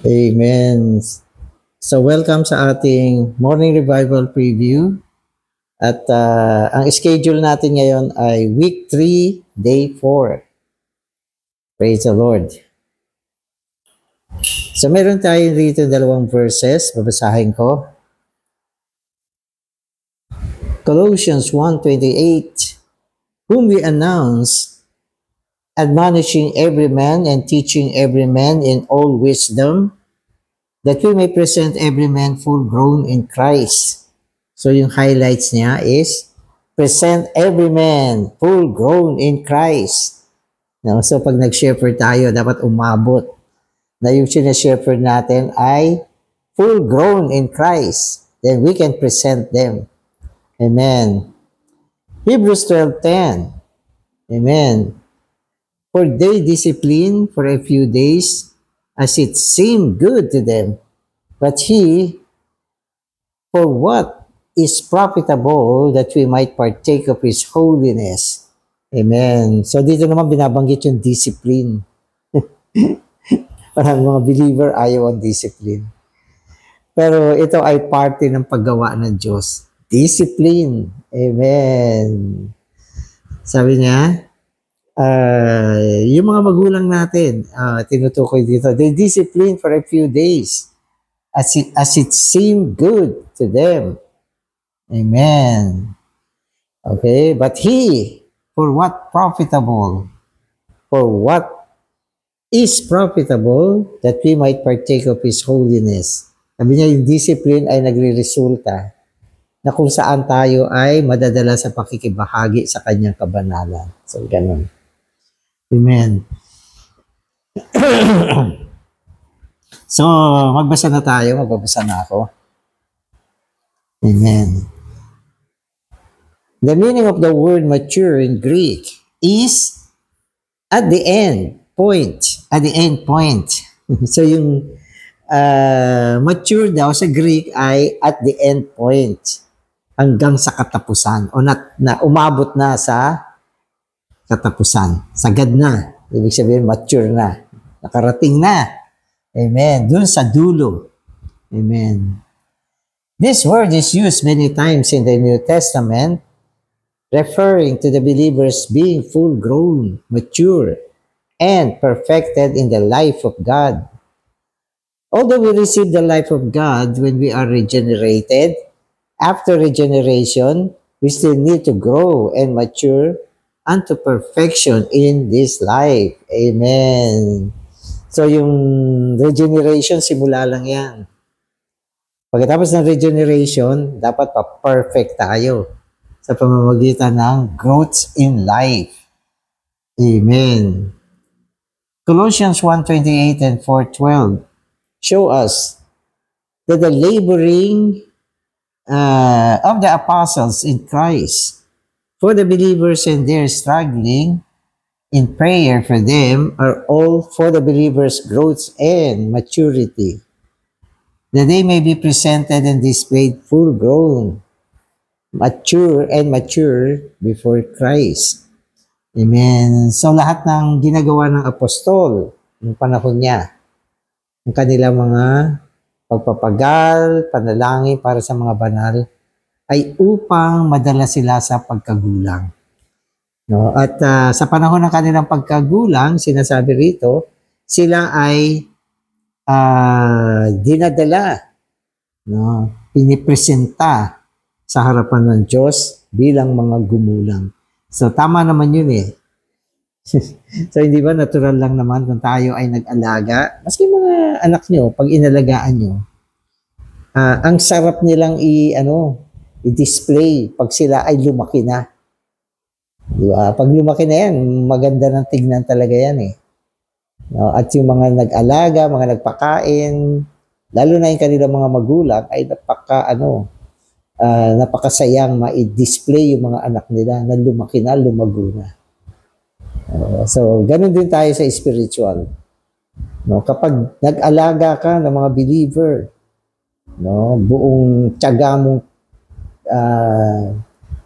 Amen. So welcome sa ating morning revival preview. At ang schedule natin ngayon ay week 3, day 4. Praise the Lord. So meron tayo rito dalawang verses, babasahin ko. Colossians 1:28, whom we announce, admonishing every man and teaching every man in all wisdom, that we may present every man full grown in Christ. So yung highlights niya is, present every man full grown in Christ. No? So pag nag-shepherd tayo, dapat umabot na yung sinashepherd natin ay full grown in Christ. Then we can present them. Amen. Hebrews 12:10. Amen. For they discipline for a few days, as it seemed good to them. But he, for what is profitable, that we might partake of his holiness. Amen. So dito naman binabanggit yung discipline. Parang mga believer ayaw ang discipline. Pero ito ay parte ng paggawa ng Diyos. Discipline. Amen. Sabi niya, yung mga magulang natin, tinutukoy dito, they discipline for a few days as it seemed good to them. Amen. Okay, but he, for what profitable, for what is profitable, that we might partake of his holiness. Sabi niya, yung discipline ay nagre-resulta na kung saan tayo ay madadala sa pakikibahagi sa kanyang kabanalan. So, ganun. Amen. So, magbasa na tayo. Magbabasa na ako. Amen. The meaning of the word mature in Greek is at the end point. At the end point. So, yung mature daw sa Greek ay at the end point. Hanggang sa katapusan. O na umabot na sa katapusan. Sagad na. Ibig sabihin, mature na. Nakarating na. Amen. Doon sa dulo. Amen. This word is used many times in the New Testament, referring to the believers being full-grown, mature, and perfected in the life of God. Although we receive the life of God when we are regenerated, after regeneration, we still need to grow and mature unto perfection in this life. Amen. So yung regeneration, simula lang yan. Pagkatapos ng regeneration, dapat pa-perfect tayo sa pamamagitan ng growth in life. Amen. Colossians 1:28 and 4:12 show us that the laboring of the apostles in Christ for the believers and their struggling in prayer for them are all for the believers' growth and maturity, that they may be presented and displayed full grown, mature before Christ. Amen. So lahat ng ginagawa ng apostol ng panahon niya, ang kanilang mga pagpapagal, panalangin para sa mga banal, ay upang madala sila sa pagkagulang. No? At sa panahon ng kanilang pagkagulang, sinasabi rito, sila ay dinadala, no? Pinipresenta sa harapan ng Diyos bilang mga gumulang. So tama naman yun eh. So hindi ba natural lang naman kung tayo ay nag-alaga, maski mga anak nyo, pag inalagaan nyo, ang sarap nilang i-display pag sila ay lumaki na. Di ba? Pag lumaki na yan, maganda ng tignan talaga yan eh. No? At yung mga nag-alaga, mga nagpakain, lalo na yung kanilang mga magulang, ay napakasayang ma-display yung mga anak nila na lumaki na, lumago na. So, ganun din tayo sa spiritual. No? Kapag nag-alaga ka ng mga believer, no, buong tiyaga mong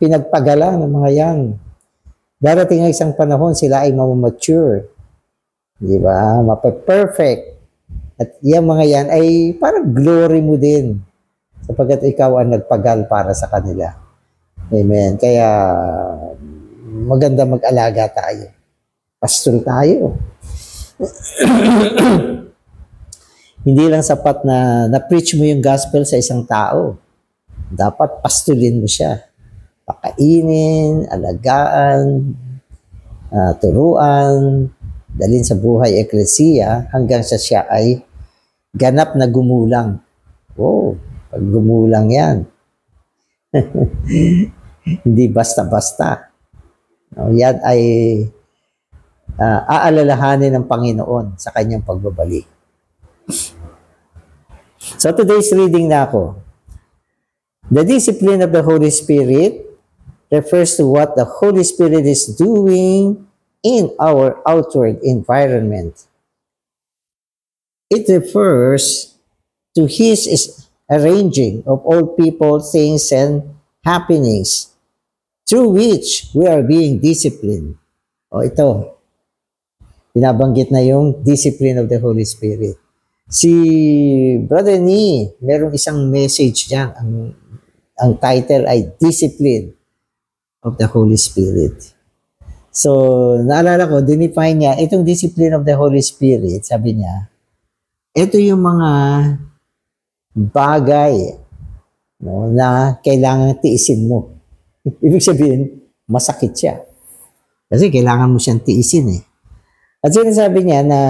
pinagpagala ng mga yan, darating ang isang panahon, sila ay mamature. Di ba? Mape-perfect. At yung mga yan ay parang glory mo din sapagkat ikaw ang nagpagal para sa kanila. Amen. Kaya maganda mag-alaga tayo. Pastol tayo. Hindi lang sapat na na-preach mo yung gospel sa isang tao. Dapat pastulin mo siya. Pakainin, alagaan, turuan, dalhin sa buhay eklesiya hanggang sa siya ay ganap na gumulang. Oh, pag gumulang yan. Hindi basta-basta. Yan ay aalalahanin ng Panginoon sa kanyang pagbabalik. So today's reading na ako. The discipline of the Holy Spirit refers to what the Holy Spirit is doing in our outward environment. It refers to His arranging of all people, things, and happenings through which we are being disciplined. O ito, binabanggit na yung discipline of the Holy Spirit. Si Brother Nee, merong isang message dyan. Ang title ay Discipline of the Holy Spirit. So, naalala ko, dinefine niya, itong discipline of the Holy Spirit, sabi niya, ito yung mga bagay na kailangan tiisin mo. Ibig sabihin, masakit siya. Kasi kailangan mo siyang tiisin eh. At sinasabi niya na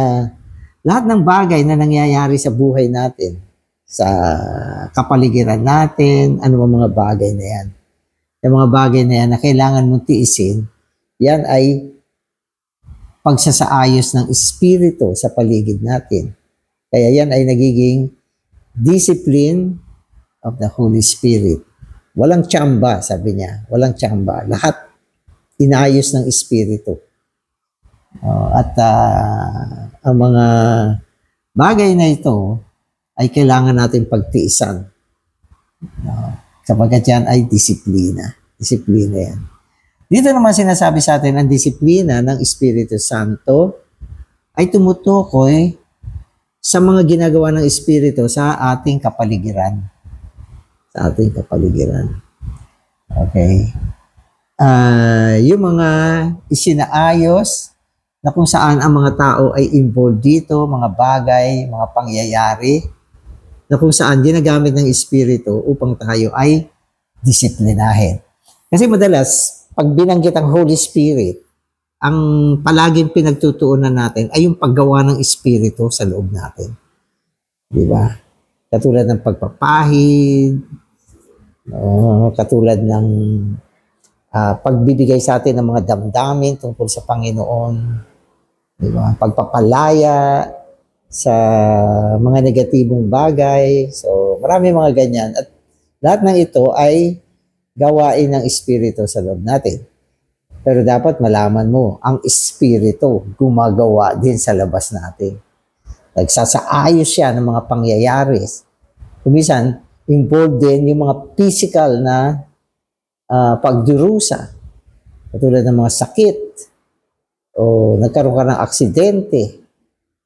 lahat ng bagay na nangyayari sa buhay natin, sa kapaligiran natin, ano mga bagay na yan. Yung mga bagay na yan na kailangan mong tiisin, yan ay pagsasaayos ng Espiritu sa paligid natin. Kaya yan ay nagiging discipline of the Holy Spirit. Walang tsamba, sabi niya. Walang tsamba. Lahat inayos ng Espiritu. At ang mga bagay na ito ay kailangan natin pagtiisan. Sapagkat yan ay disiplina. Disiplina yan. Dito naman sinasabi sa atin ang disiplina ng Espiritu Santo ay tumutukoy sa mga ginagawa ng Espiritu sa ating kapaligiran. Sa ating kapaligiran. Okay. Yung mga isinaayos na kung saan ang mga tao ay involved dito, mga bagay, mga pangyayari, na kung saan ginagamit ng Espiritu upang tayo ay disiplinahin. Kasi madalas, pag binanggit ang Holy Spirit, ang palaging pinagtutuunan natin ay yung paggawa ng Espiritu sa loob natin. Di ba? Katulad ng pagpapahid, katulad ng pagbibigay sa atin ng mga damdamin tungkol sa Panginoon, diba? Pagpapalaya sa mga negatibong bagay. So, marami mga ganyan. At lahat ng ito ay gawain ng Espiritu sa loob natin. Pero dapat malaman mo, ang Espiritu gumagawa din sa labas natin. Nagsasaayos siya ng mga pangyayari. Kumisan, involved din yung mga physical na pagdurusa. Katulad ng mga sakit, o nagkaroon ka ng aksidente.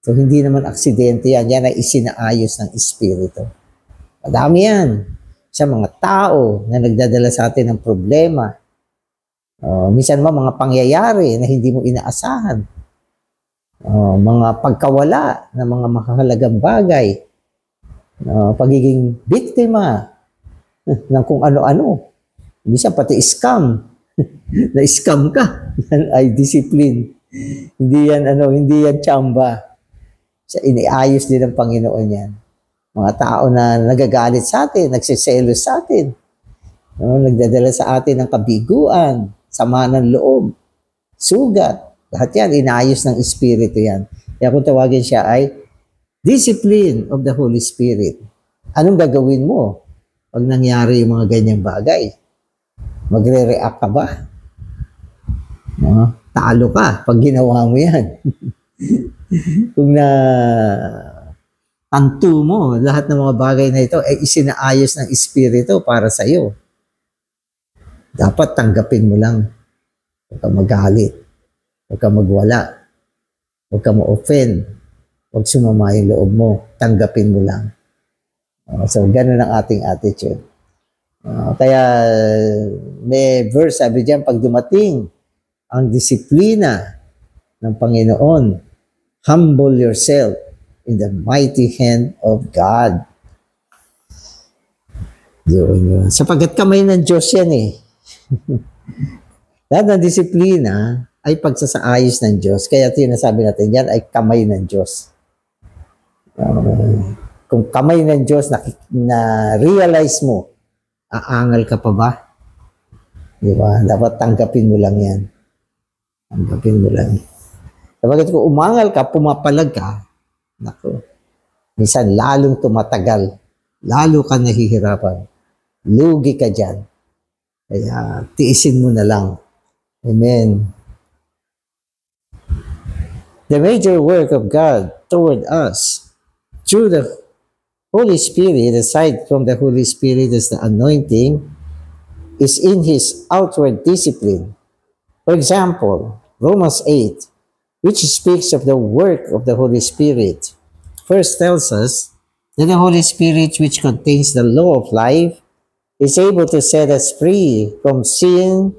So, hindi naman aksidente yan. Yan ay isinaayos ng Espiritu. Madami yan. Sa mga tao na nagdadala sa atin ng problema. Minsan mga pangyayari na hindi mo inaasahan. Mga pagkawala ng mga makahalagang bagay. Pagiging biktima ng kung ano-ano. Minsan pati scam. Na-scam ka. Yan ay discipline. Hindi yan tsamba. Iniayos din ng Panginoon yan. Mga tao na nagagalit sa atin, nagsiselos sa atin. Nagdadala sa atin ng kabiguan, sama ng loob, sugat. Lahat yan, inayos ng Espiritu yan. Kaya kung tawagin siya ay discipline of the Holy Spirit. Anong gagawin mo pag nangyari yung mga ganyang bagay? Magre-react ka ba? Talo ka pag ginawa mo yan. Kung na tanto mo, lahat ng mga bagay na ito ay isinaayos ng Espiritu para sa iyo. Dapat tanggapin mo lang. Huwag ka magalit. Huwag ka magwala. Huwag ka ma-offend. Huwag sumama yung loob mo. Tanggapin mo lang. So, ganun ang ating attitude. Kaya, may verse, sabi diyan, pag dumating ang disiplina ng Panginoon, humble yourself in the mighty hand of God. Yun. Sapagkat kamay ng Diyos yan eh. Lahat ng disiplina ay pagsasaayos ng Diyos. Kaya tinasabi natin yan ay kamay ng Diyos. Kung kamay ng Diyos na realize mo, aangal ka pa ba? Di ba? Dapat tanggapin mo lang yan. Tanggapin mo lang. Sapagkat kung umangal ka, pumapalag ka, naku, minsan lalong tumatagal, lalo ka nahihirapan. Lugi ka dyan. Kaya tiisin mo na lang. Amen. The major work of God toward us through the Holy Spirit, aside from the Holy Spirit as the anointing, is in His outward discipline. For example, Romans 8, which speaks of the work of the Holy Spirit, first tells us that the Holy Spirit, which contains the law of life, is able to set us free from sin,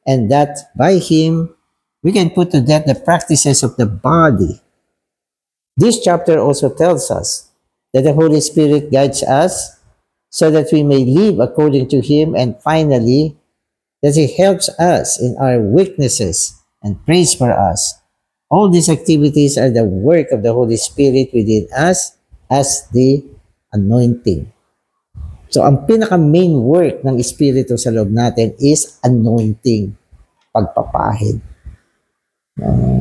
and that by Him we can put to death the practices of the body. This chapter also tells us that the Holy Spirit guides us so that we may live according to Him, and finally, that He helps us in our weaknesses and prays for us. All these activities are the work of the Holy Spirit within us as the anointing. So, ang pinaka-main work ng Espiritu sa loob natin is anointing, pagpapahid.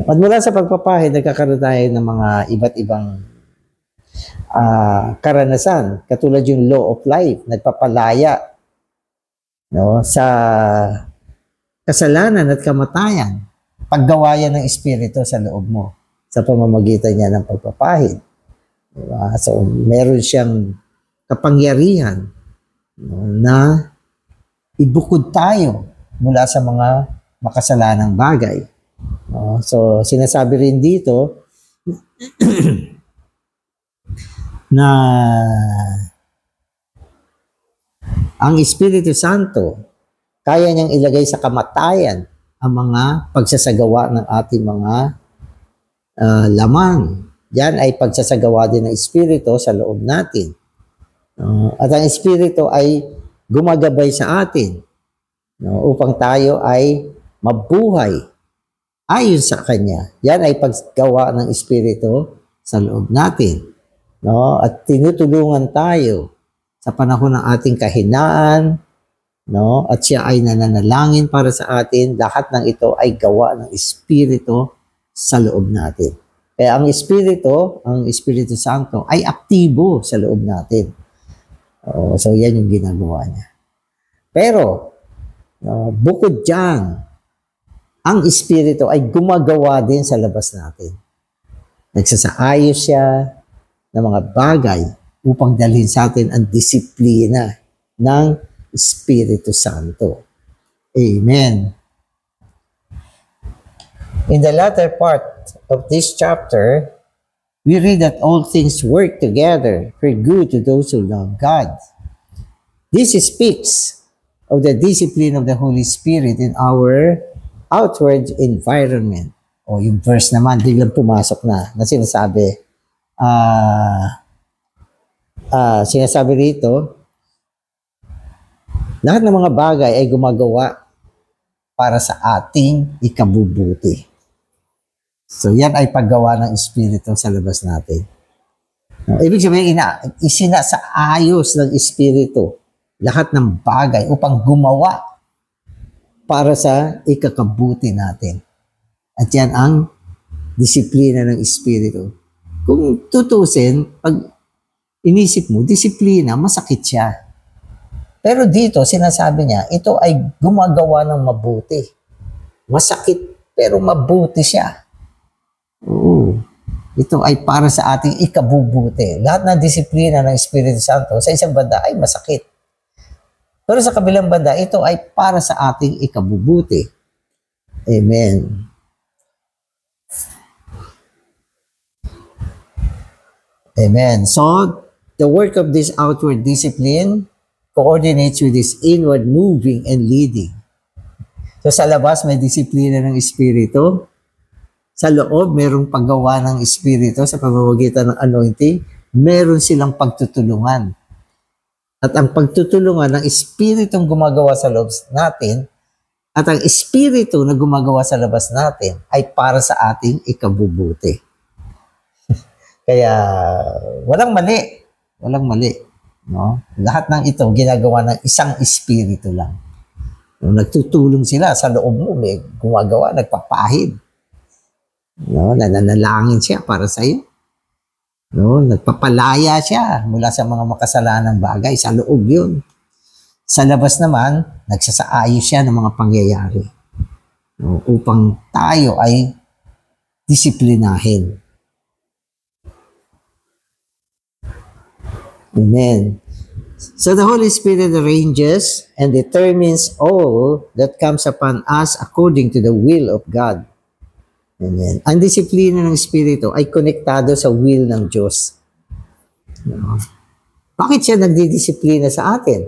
At mula sa pagpapahid, nagkakaroon tayo ng mga iba't ibang karanasan. Katulad yung law of life, nagpapalaya sa kasalanan at kamatayan. Paggawayan ng Espiritu sa loob mo sa pamamagitan niya ng pagpapahid. Diba? So, meron siyang kapangyarihan na ibukod tayo mula sa mga makasalanang bagay. So, sinasabi rin dito na ang Espiritu Santo kaya niyang ilagay sa kamatayan ang mga pagsasagawa ng ating mga laman. Yan ay pagsasagawa din ng Espiritu sa loob natin. At ang Espiritu ay gumagabay sa atin upang tayo ay mabuhay ayon sa Kanya. Yan ay paggawa ng Espiritu sa loob natin. At tinutulungan tayo sa panahon ng ating kahinaan, at siya ay nananalangin para sa atin. Lahat ng ito ay gawa ng Espiritu sa loob natin. Kaya ang Espiritu Santo ay aktibo sa loob natin. So, yan yung ginagawa niya. Pero, bukod dyan, ang Espiritu ay gumagawa din sa labas natin. Nagsasaayos siya ng mga bagay upang dalhin sa atin ang disiplina ng Espiritu Santo. Amen. In the latter part of this chapter, we read that all things work together for good to those who love God. This speaks of the discipline of the Holy Spirit in our outward environment. O yung verse naman, biglang pumasok na sinasabi, sinasabi rito, lahat ng mga bagay ay gumagawa para sa ating ikabubuti. So, yan ay paggawa ng Espiritu sa labas natin. Ibig sabihin, isinasaayos ng Espiritu lahat ng bagay upang gumawa para sa ikakabuti natin. At yan ang disiplina ng Espiritu. Kung tutusin, pag inisip mo, disiplina, masakit siya. Pero dito, sinasabi niya, ito ay gumagawa ng mabuti. Masakit, pero mabuti siya. Oo. Ito ay para sa ating ikabubuti. Lahat ng disiplina ng Espiritu Santo sa isang banda ay masakit. Pero sa kabilang banda, ito ay para sa ating ikabubuti. Amen. Amen. So, the work of this outward discipline coordinates with this inward moving and leading. So, sa labas, may disiplina ng Espiritu. Sa loob, merong paggawa ng Espiritu sa pamamagitan ng anointing. Meron silang pagtutulungan. At ang pagtutulungan ng Espiritong gumagawa sa loob natin at ang Espiritu na gumagawa sa labas natin ay para sa ating ikabubuti. Kaya walang mali. Walang mali. No? Lahat ng ito ginagawa ng isang Espiritu lang. Nagtutulong sila sa loob mo, may gumagawa, nagpapahid. No? Nananalangin siya para sa iyo. No? Nagpapalaya siya mula sa mga makasalanang bagay. Sa loob yun. Sa labas naman, nagsasaayos siya ng mga pangyayari. No? Upang tayo ay disiplinahin. Amen. So the Holy Spirit arranges and determines all that comes upon us according to the will of God. Amen. Ang disiplina ng Espiritu ay konektado sa will ng Diyos. No? Bakit siya nagdidisiplina sa atin?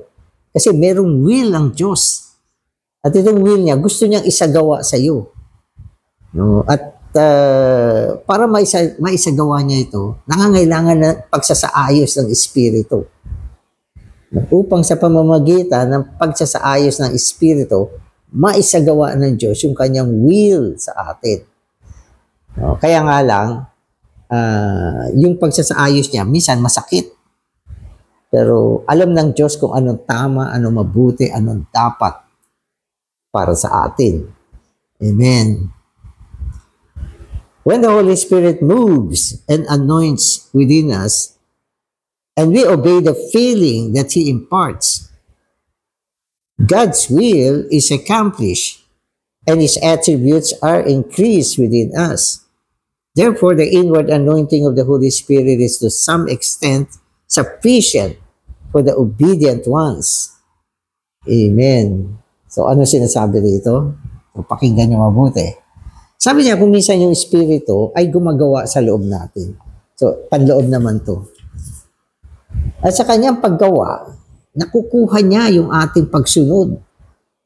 Kasi merong will ng Diyos. At itong will niya, gusto niyang isagawa sa iyo. No? At para maisagawa niya ito, nangangailangan ng pagsasaayos ng Espiritu. Upang sa pamamagitan ng pagsasaayos ng Espiritu, maisagawa ng Diyos yung kanyang will sa atin. No? Kaya nga lang, yung pagsasaayos niya, minsan masakit. Pero alam ng Diyos kung anong tama, anong mabuti, anong dapat para sa atin. Amen. When the Holy Spirit moves and anoints within us, and we obey the feeling that He imparts, God's will is accomplished, and His attributes are increased within us. Therefore, the inward anointing of the Holy Spirit is to some extent sufficient for the obedient ones. Amen. So, ano sinasabi dito? So, pakinggan niyo mabuti. Sabi niya, kung minsan yung Espiritu ay gumagawa sa loob natin. So, panloob naman to. At sa kanyang paggawa, nakukuha niya yung ating pagsunod.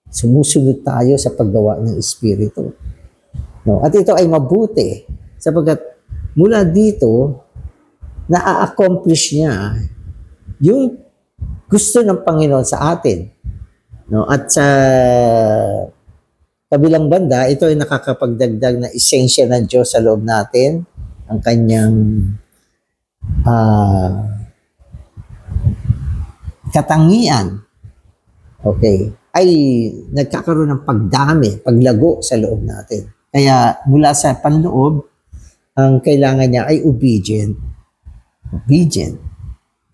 Sumusunod tayo sa paggawa ng Espiritu. No? At ito ay mabuti sapagkat mula dito, na-accomplish niya yung gusto ng Panginoon sa atin. No? At sa kabilang banda, ito ay nakakapagdagdag na esensya ng Diyos sa loob natin, ang kanyang katangian, okay, ay nagkakaroon ng pagdami, paglago sa loob natin. Kaya mula sa panloob, ang kailangan niya ay obedient. Obedient.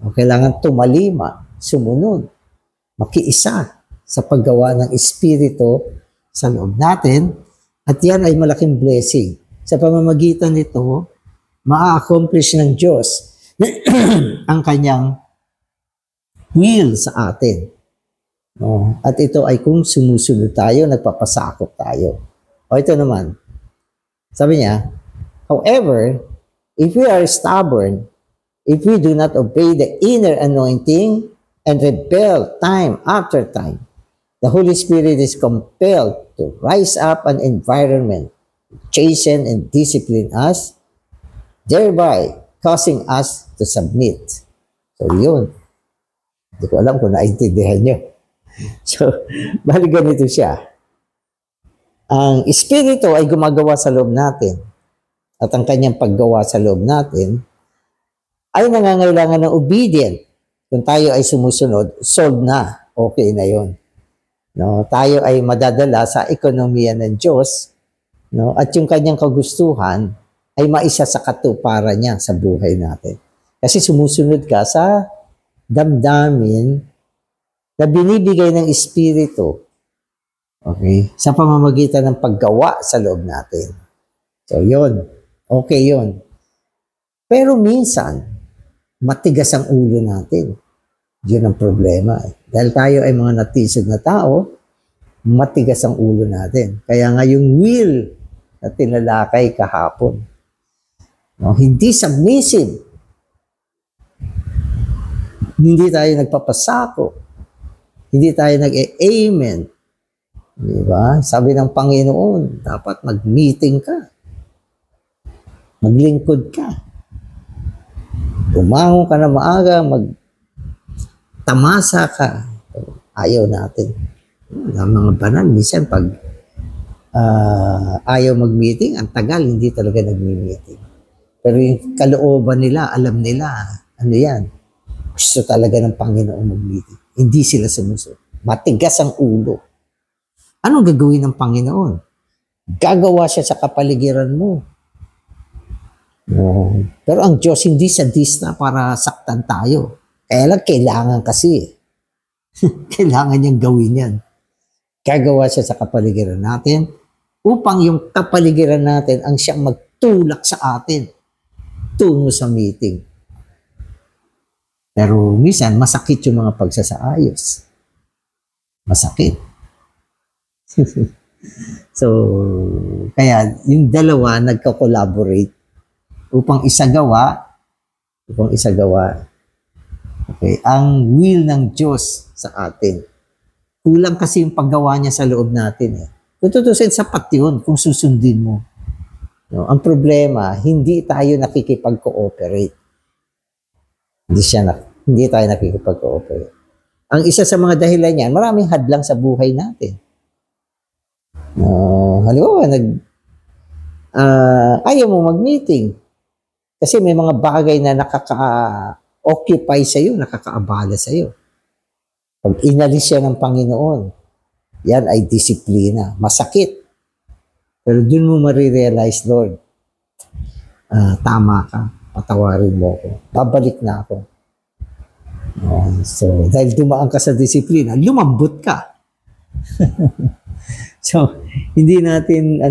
O kailangan tumalima, sumunod, makiisa sa paggawa ng Espiritu sa loob natin, at yan ay malaking blessing. Sa pamamagitan nito, ma-accomplish ng Diyos ang kanyang will sa atin. No? At ito ay kung sumusunod tayo, nagpapasakop tayo. O ito naman, sabi niya, however, if we are stubborn, if we do not obey the inner anointing and rebel time after time, the Holy Spirit is compelled to rise up an environment, chasten and discipline us, thereby causing us to submit. So yun. Hindi ko alam kung naintindihan nyo. So, bali ganito siya. Ang Espiritu ay gumagawa sa loob natin at ang kanyang paggawa sa loob natin ay nangangailangan ng obedient. Kung tayo ay sumusunod, solved na. Okay na yon. No, tayo ay madadala sa ekonomiya ng Diyos, no? At yung kanyang kagustuhan ay maisa sa katuparan niya sa buhay natin. Kasi sumusunod ka sa damdamin na binibigay ng Espiritu, okay, sa pamamagitan ng paggawa sa loob natin. So, yun. Okay yun. Pero minsan, matigas ang ulo natin. Yun ang problema. Dahil tayo ay mga natisod na tao, matigas ang ulo natin. Kaya nga yung will na tinalakay kahapon, no, hindi submissive Hindi tayo nagpapasako. Hindi tayo nag-amen. Di ba? Sabi ng Panginoon, dapat mag-meeting ka. Maglingkod ka. Bumangon ka na maaga, magtamasa ka. Ayaw natin. Ang mga banal, minsan pag ayaw mag-meeting, ang tagal, hindi talaga nag-meeting. Pero yung kalooban nila, alam nila, ano yan, gusto talaga ng Panginoon mag-meeting. Hindi sila sumusunod. Matigas ang ulo. Anong gagawin ng Panginoon? Gagawa siya sa kapaligiran mo. Pero ang Diyos hindi sadista para saktan tayo. Kaya lang kailangan kasi. Kailangan niyang gawin yan. Gagawa siya sa kapaligiran natin upang yung kapaligiran natin ang siyang magtulak sa atin tungo sa meeting. Pero minsan masakit yung mga pagsasaayos. Masakit. So, kaya yung dalawa nagko-collaborate upang isagawa okay, ang will ng Diyos sa atin. Kulang kasi yung paggawa niya sa loob natin. Kung tutusin, sapat yun kung susundin mo. No? Ang problema, hindi tayo nakikipag-cooperate. Hindi tayo nakikipag-cooperate. Ang isa sa mga dahilan niyan, maraming hadlang sa buhay natin. Halimbawa, ayaw mo mag-meeting. Kasi may mga bagay na nakaka-occupy sa'yo, nakakaabala sa'yo. Pag inalis siya ng Panginoon, yan ay disiplina. Masakit. Pero dun mo marirealize, Lord, tama ka, patawarin mo ako. Babalik na ako. So, dahil dumaan ka sa disiplina, lumambot ka. So, hindi natin,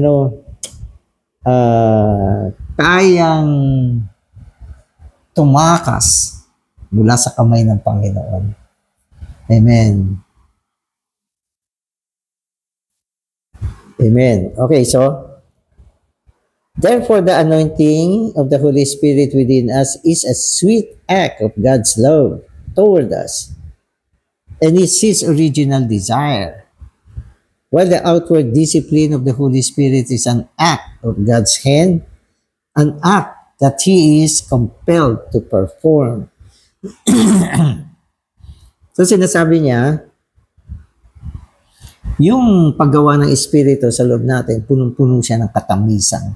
kayang tumakas mula sa kamay ng Panginoon. Amen. Amen. Okay, so, therefore the anointing of the Holy Spirit within us is a sweet act of God's love toward us, and it's His original desire. While the outward discipline of the Holy Spirit is an act of God's hand, an act that He is compelled to perform. So sinasabi niya, yung paggawa ng Espiritu sa loob natin, punong-puno siya ng katamisan.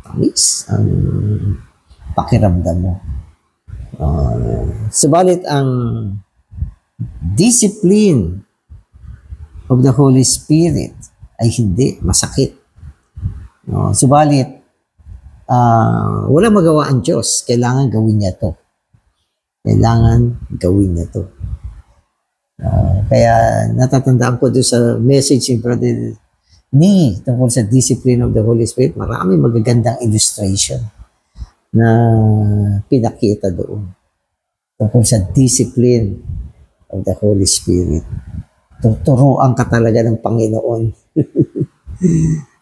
Tamis ang pakiramdam mo. Subalit ang discipline of the Holy Spirit ay hindi, masakit. Subalit, wala magawa ang Diyos. Kailangan gawin niya to. Kailangan gawin niya to. Kaya natatandaan ko doon sa message ni Brother Ni tungkol sa discipline of the Holy Spirit, marami magagandang illustration na pinakita doon tungkol sa discipline of the Holy Spirit. Tuturuan ka talaga ng Panginoon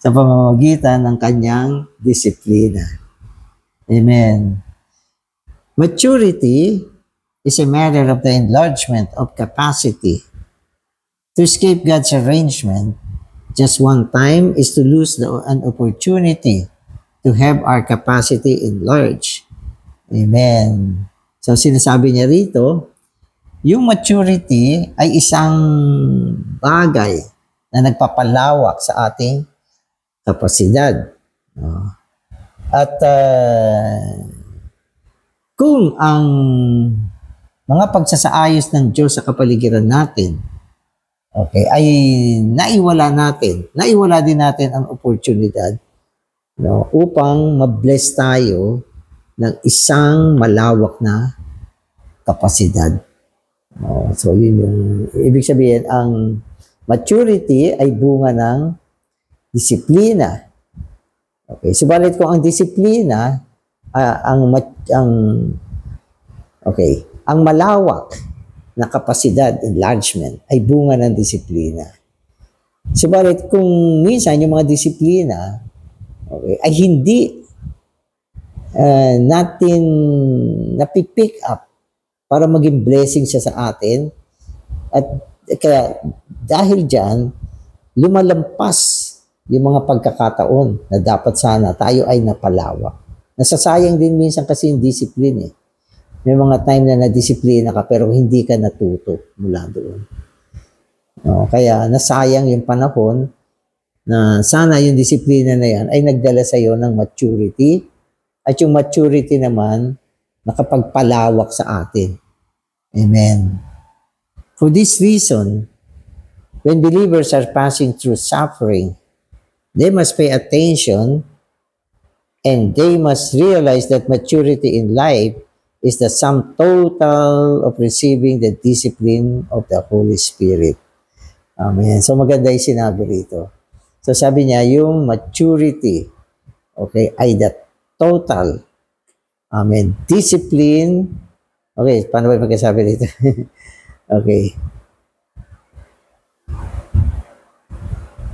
sa pamamagitan ng kanyang disiplina. Amen. Maturity is a matter of the enlargement of capacity. To escape God's arrangement just one time is to lose an opportunity to have our capacity enlarged. Amen. So sinasabi niya rito, yung maturity ay isang bagay na nagpapalawak sa ating kapasidad. At kung ang mga pagsasaayos ng Diyos sa kapaligiran natin, okay, ay naiwala din natin ang oportunidad upang ma-bless tayo ng isang malawak na kapasidad. So, yun yung ibig sabihin, ang maturity ay bunga ng disiplina. Okay, subalit kung ang disiplina, ang malawak na kapasidad, enlargement, ay bunga ng disiplina. Subalit kung minsan yung mga disiplina ay hindi natin napipick up para maging blessing siya sa atin. At kaya dahil dyan, lumalampas yung mga pagkakataon na dapat sana tayo ay napalawak. Nasasayang din minsan kasi yung discipline eh. May mga time na nadisiplina ka pero hindi ka natuto mula doon. No, kaya nasayang yung panahon na sana yung disiplina na yan ay nagdala sa iyo ng maturity at yung maturity naman nakapagpalawak sa atin. Amen. For this reason, when believers are passing through suffering, they must pay attention and they must realize that maturity in life is the sum total of receiving the discipline of the Holy Spirit. Amen. So maganda yung sinabi rito. So sabi niya, yung maturity, okay, ay the total, amen, discipline, okay, paano ba magkasabi rito? Okay.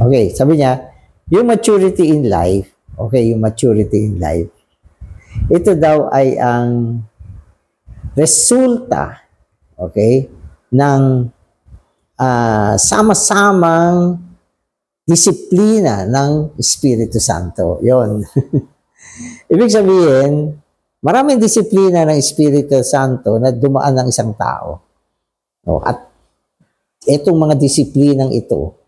Okay, sabi niya, yung maturity in life, okay, yung maturity in life, ito daw ay ang resulta, okay, ng sama-samang disiplina ng Espiritu Santo. Yon. Ibig sabihin, maraming disiplina ng Espiritu Santo na dumaan ng isang tao. At itong mga disiplinang ito,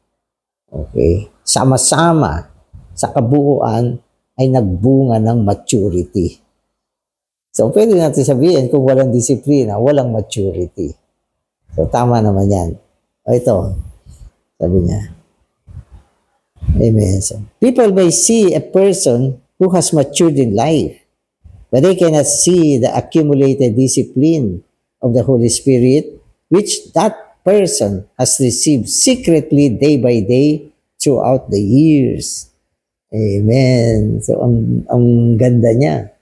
okay, sama-sama sa kabuuan ay nagbunga ng maturity. So, pwede natin sabihin kung walang disiplina, walang maturity. So, tama naman yan. O ito, sabi niya. Amen. So, people may see a person who has matured in life, but they cannot see the accumulated discipline of the Holy Spirit, which that person has received secretly day by day throughout the years. Amen. So, ang ganda niya.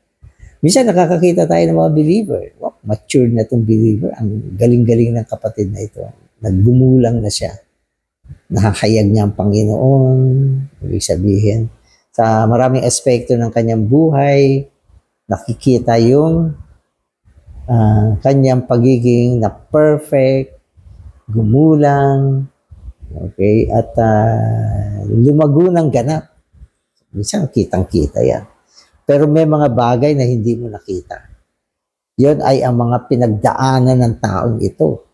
Minsan nakakakita tayo ng mga believer. Wow, mature na itong believer. Ang galing-galing ng kapatid na ito. Naggumulang na siya. Nakakayag niya ang Panginoon. Ibig sabihin, sa maraming aspekto ng kanyang buhay, nakikita yung kanyang pagiging na perfect, gumulang, okay, at lumago ng ganap. Minsan kitang-kita yan. Pero may mga bagay na hindi mo nakita. Yun ay ang mga pinagdaanan ng taong ito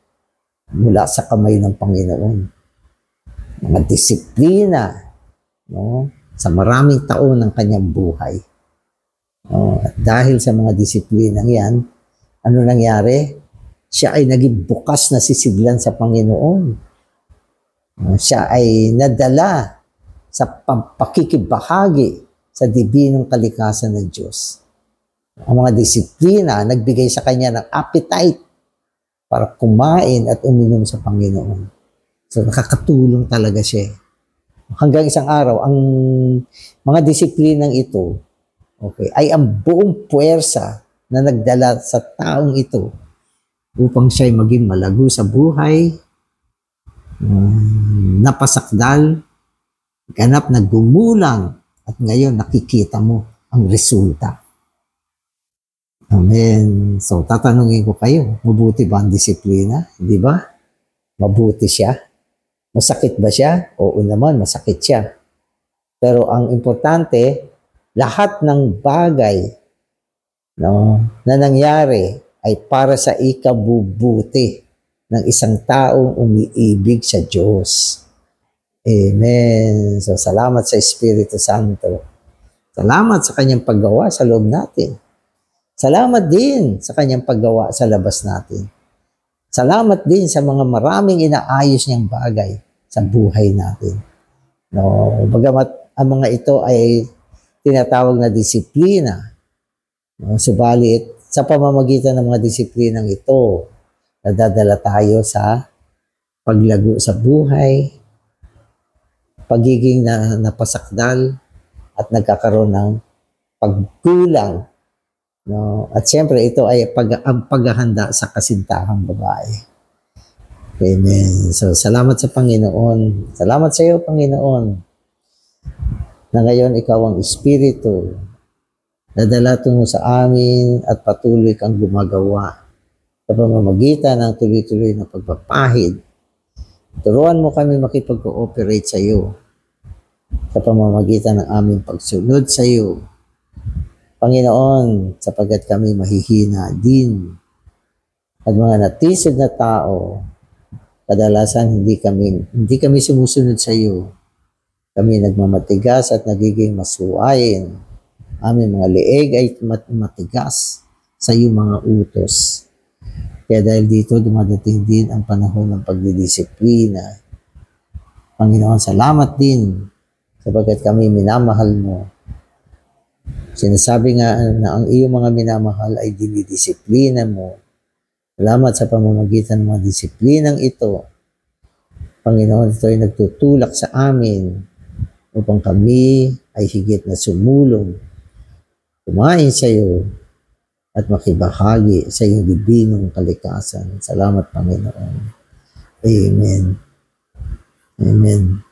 mula sa kamay ng Panginoon. Mga disiplina, no, sa maraming taon ng kanyang buhay. At dahil sa mga disiplinang yan, ano nangyari? Siya ay naging bukas na sisiglan sa Panginoon. Siya ay nadala sa pakikibahagi sa dibinong kalikasan ng Diyos. Ang mga disiplina nagbigay sa kanya ng appetite para kumain at uminom sa Panginoon. So nakakatulong talaga siya. Hanggang isang araw, ang mga disiplinang ito, okay, ay ang buong puwersa na nagdala sa taong ito upang siya ay maging malago sa buhay, napasakdal, ganap na gumulang, at ngayon nakikita mo ang resulta. Amen. So, tatanungin ko kayo, mabuti ba ang disiplina? Di ba? Mabuti siya. Masakit ba siya? Oo naman, masakit siya. Pero ang importante, lahat ng bagay, no, na nangyari ay para sa ikabubuti ng isang taong umiibig sa Diyos. Amen. So, salamat sa Espiritu Santo. Salamat sa kanyang paggawa sa loob natin. Salamat din sa kanyang paggawa sa labas natin. Salamat din sa mga maraming inaayos niyang bagay sa buhay natin. No, bagamat ang mga ito ay tinatawag na disiplina, no, subalit sa pamamagitan ng mga disiplinang ito, nadadala tayo sa paglago sa buhay, pagiging napasakdal, at nagkakaroon ng pagkulang. No? At siyempre, ito ay ang paghahanda sa kasintahang babae. Amen. So, salamat sa Panginoon. Salamat sa iyo, Panginoon, na ngayon ikaw ang Espiritu na dala tungo sa amin at patuloy kang gumagawa sa pamamagitan ng tuloy-tuloy na pagpapahid. Turuan mo kami makipag-cooperate sa iyo sa pamamagitan ng aming pagsunod sa iyo. Panginoon, sapagkat kami mahihina din at mga natisod na tao, kadalasan hindi kami sumusunod sa iyo. Kami nagmamatigas at nagiging masuwayin. Aming mga leeg ay matigas sa iyong mga utos. Kaya dahil dito, dumadating din ang panahon ng pagdidisiplina. Panginoon, salamat din sapagkat kami minamahal mo. Sinasabi nga na ang iyong mga minamahal ay dinidisiplina mo. Salamat sa pamamagitan ng mga disiplinang ito. Panginoon, ito ay nagtutulak sa amin upang kami ay higit na sumulong, kumain sa iyo, at makibahagi sa iyong bibingong kalikasan. Salamat, Panginoon. Amen. Amen.